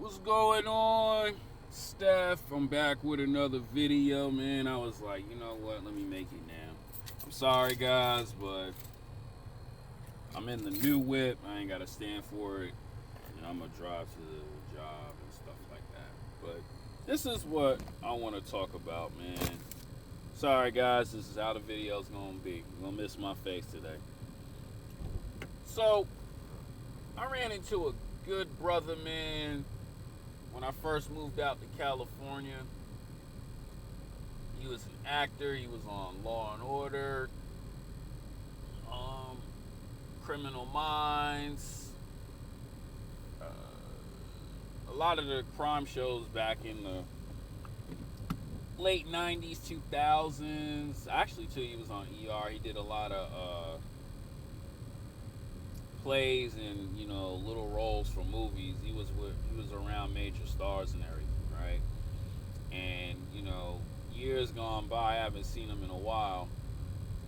What's going on, Steph? I'm back with another video, man. I was like, you know what? Let me make it now. I'm sorry, guys, but I'm in the new whip. I ain't got to stand for it. And I'm going to drive to the job and stuff like that. But this is what I want to talk about, man. Sorry, guys. This is how the video's going to be. You're going to miss my face today. So, I ran into a good brother, man. When I first moved out to California, he was an actor. He was on Law and Order, Criminal Minds, a lot of the crime shows back in the late 90s, 2000s. Actually, too, he was on ER. He did a lot of plays and little roles for movies. He was around major stars and everything, right? And years gone by, I haven't seen him in a while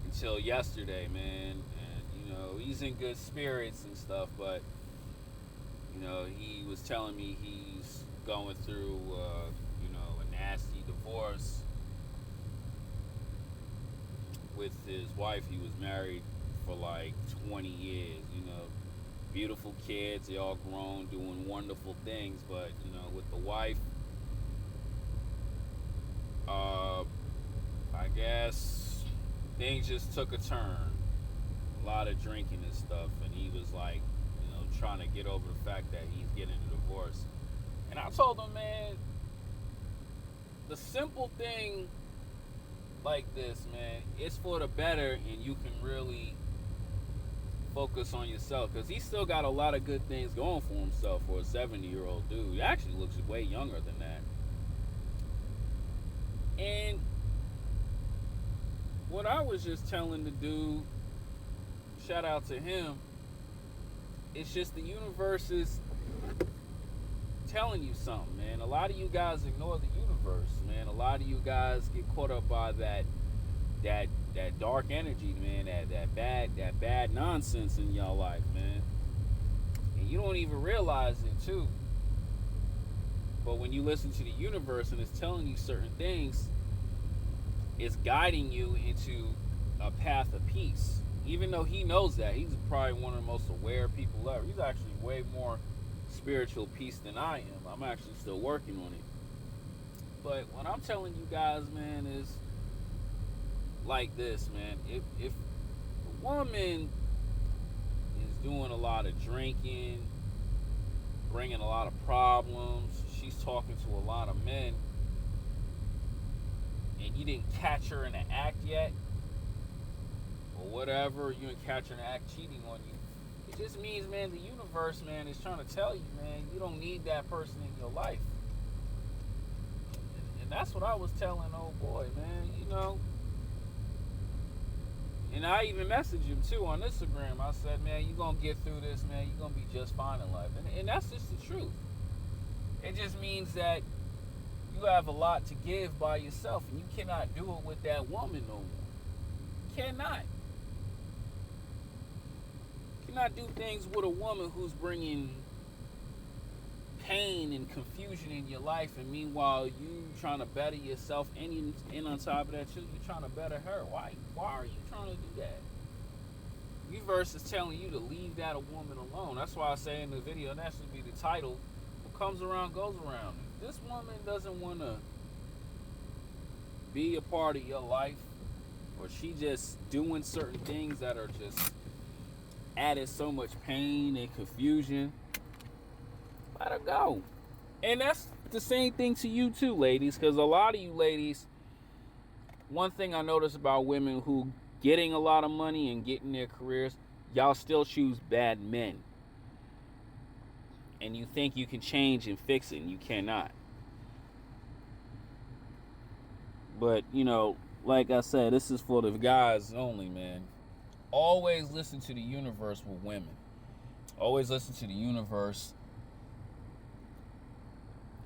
until yesterday, man. And he's in good spirits and stuff, but he was telling me he's going through a nasty divorce with his wife. He was married for like 20 years, beautiful kids, they all grown, doing wonderful things, but with the wife, I guess things just took a turn. A lot of drinking and stuff, and he was like, trying to get over the fact that he's getting a divorce. And I told him, man, the simple thing like this, man, it's for the better, and you can really focus on yourself, because he still got a lot of good things going for himself for a 70-year-old dude. He actually looks way younger than that. And what I was just telling the dude, shout out to him, it's just the universe is telling you something, man. A lot of you guys ignore the universe, man. A lot of you guys get caught up by that dark energy, man, that bad nonsense in y'all life, man. And you don't even realize it too. But when you listen to the universe and it's telling you certain things, it's guiding you into a path of peace. Even though he knows that, he's probably one of the most aware people ever. He's actually way more spiritual peace than I am. I'm actually still working on it. But what I'm telling you guys, man, is like this, man. If a woman is doing a lot of drinking, bringing a lot of problems, she's talking to a lot of men, and you didn't catch her in the act yet, or whatever, you didn't catch her in the act cheating on you, it just means, man, the universe, man, is trying to tell you, man, you don't need that person in your life. And that's what I was telling old boy, man, And I even messaged him too on Instagram. I said, man, you're going to get through this, man. You're going to be just fine in life. And that's just the truth. It just means that you have a lot to give by yourself, and you cannot do it with that woman no more. You cannot. You cannot do things with a woman who's bringing pain and confusion in your life, and meanwhile you trying to better yourself, and on top of that too, you're trying to better her. Why are you trying to do that? Universe is telling you to leave that a woman alone. That's why I say in the video, and that should be the title, what comes around goes around. If this woman doesn't want to be a part of your life, or she just doing certain things that are just added so much pain and confusion, let her go. And that's the same thing to you too, ladies, because a lot of you ladies, one thing I notice about women who getting a lot of money and getting their careers, y'all still choose bad men. And you think you can change and fix it, and you cannot. But, like I said, this is for the guys only, man. Always listen to the universe with women. Always listen to the universe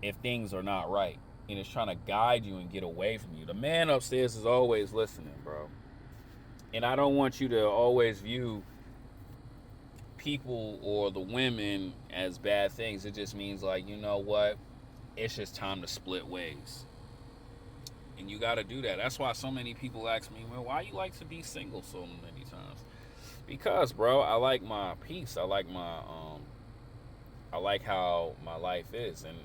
if things are not right, and it's trying to guide you and get away from you. The man upstairs is always listening, bro. And I don't want you to always view people or the women as bad things. It just means like, you know what? It's just time to split ways. And you got to do that. That's why so many people ask me, well, why you like to be single so many times? Because, bro, I like my peace. I like how my life is. And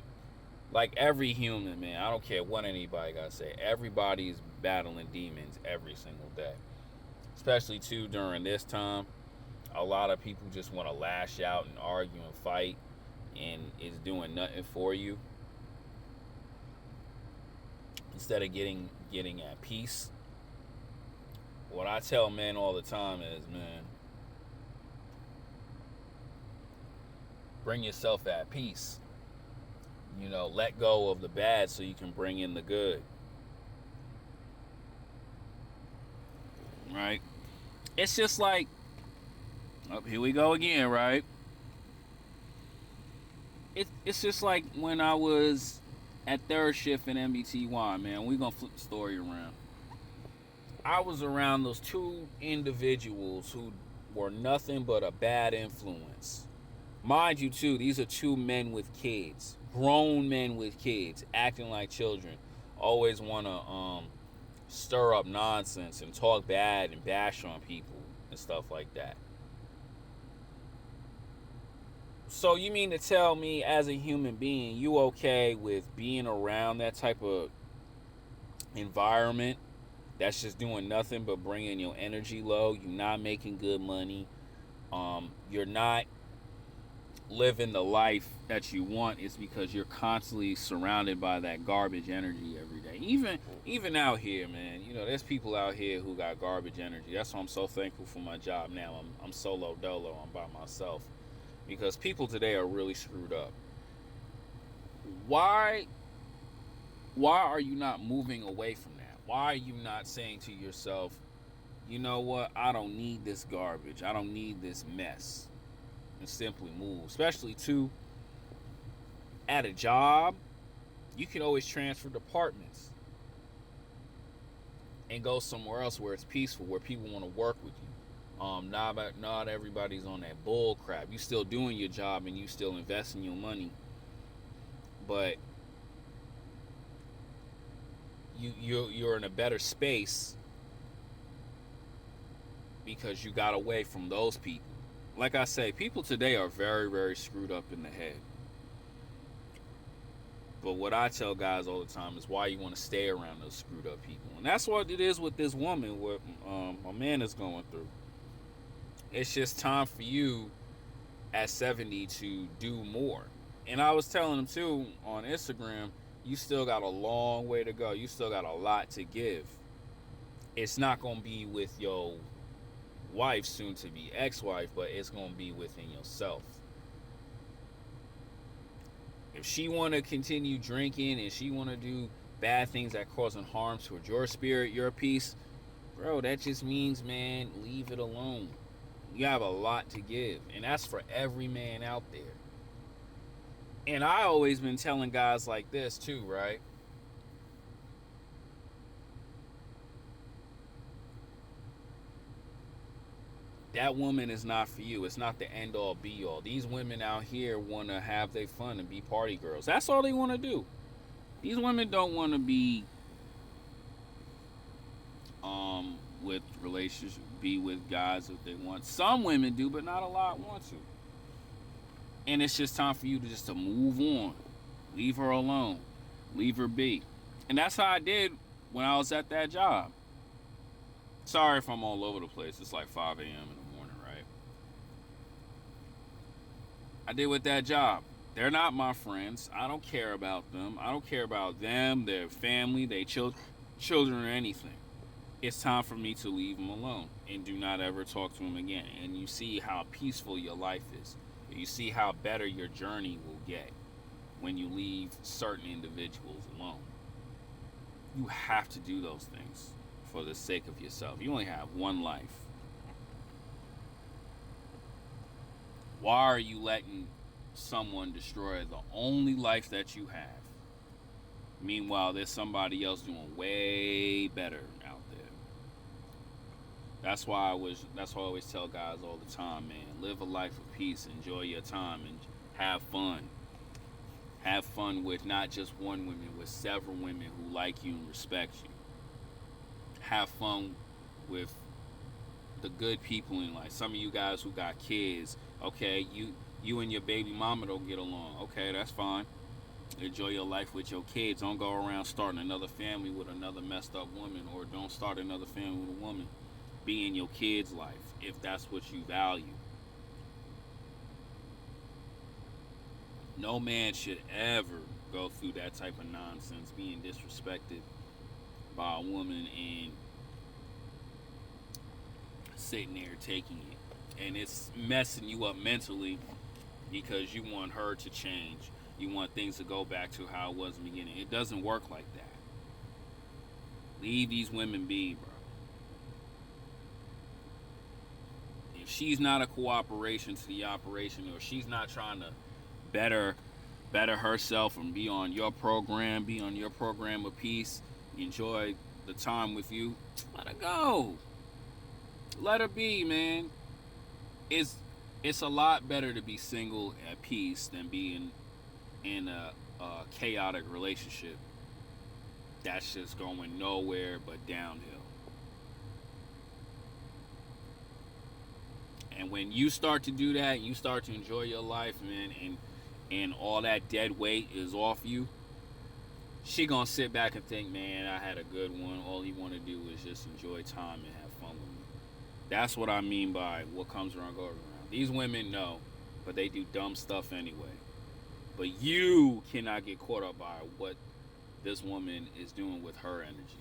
like every human, man, I don't care what anybody got to say. Everybody's battling demons every single day. Especially, too, during this time. A lot of people just want to lash out and argue and fight, and it's doing nothing for you. Instead of getting at peace. What I tell men all the time is, man, bring yourself at peace. You know, let go of the bad so you can bring in the good. Right? It's just like, oh, here we go again, right? It's just like when I was at third shift in MBTY, man. We're going to flip the story around. I was around those two individuals who were nothing but a bad influence. Mind you, too, these are two men with kids. Grown men with kids, acting like children. Always want to stir up nonsense and talk bad and bash on people and stuff like that. So you mean to tell me, as a human being, you okay with being around that type of environment that's just doing nothing but bringing your energy low? You're not making good money. You're not living the life that you want. Is because you're constantly surrounded by that garbage energy every day. Even out here, man. You know, there's people out here who got garbage energy. That's why I'm so thankful for my job now. I'm solo dolo. I'm by myself. Because people today are really screwed up. Why are you not moving away from that? Why are you not saying to yourself, you know what, I don't need this garbage. I don't need this mess. And simply move. Especially too, at a job, you can always transfer departments and go somewhere else where it's peaceful, where people want to work with you. Not everybody's on that bull crap. You still doing your job and you still investing your money, but you're in a better space because you got away from those people. Like I say, people today are very, very screwed up in the head. But what I tell guys all the time is why you want to stay around those screwed up people. And that's what it is with this woman, what my man is going through. It's just time for you at 70 to do more. And I was telling him too on Instagram, you still got a long way to go. You still got a lot to give. It's not going to be with your wife, soon to be ex-wife, but it's going to be within yourself. If she want to continue drinking and she want to do bad things that causing harm towards your spirit, your peace, bro, that just means, man, leave it alone. You have a lot to give, and that's for every man out there. And I always been telling guys like this too, right? That woman is not for you. It's not the end all be all. These women out here want to have their fun and be party girls. That's all they want to do. These women don't want to be with relationships, be with guys if they want. Some women do, but not a lot want to. And it's just time for you to move on. Leave her alone. Leave her be. And that's how I did when I was at that job. Sorry if I'm all over the place. It's like 5 a.m. in the morning, right? I did with that job. They're not my friends. I don't care about them. I don't care about them, their family, their children, or anything. It's time for me to leave them alone and do not ever talk to them again. And you see how peaceful your life is. You see how better your journey will get when you leave certain individuals alone. You have to do those things for the sake of yourself. You only have one life. Why are you letting someone destroy the only life that you have? Meanwhile, there's somebody else doing way better out there. That's why I always tell guys all the time, man. Live a life of peace. Enjoy your time and have fun. Have fun with not just one woman, with several women who like you and respect you. Have fun with the good people in life. Some of you guys who got kids, okay, you and your baby mama don't get along. Okay, that's fine. Enjoy your life with your kids. Don't go around starting another family with another messed up woman, or don't start another family with a woman. Be in your kids' life if that's what you value. No man should ever go through that type of nonsense, being disrespected by a woman and sitting there taking it. And it's messing you up mentally because you want her to change. You want things to go back to how it was in the beginning. It doesn't work like that. Leave these women be, bro. If she's not a cooperation to the operation, or she's not trying to better herself and be on your program, be on your program of peace, enjoy the time with you, let her go. Let her be, man. It's it's a lot better to be single at peace than being in a chaotic relationship that's just going nowhere but downhill. And when you start to do that, you start to enjoy your life, man, and all that dead weight is off you. She gonna sit back and think, man, I had a good one. All you want to do is just enjoy time and have fun with me. That's what I mean by what comes around goes around. These women know, but they do dumb stuff anyway. But you cannot get caught up by what this woman is doing with her energy.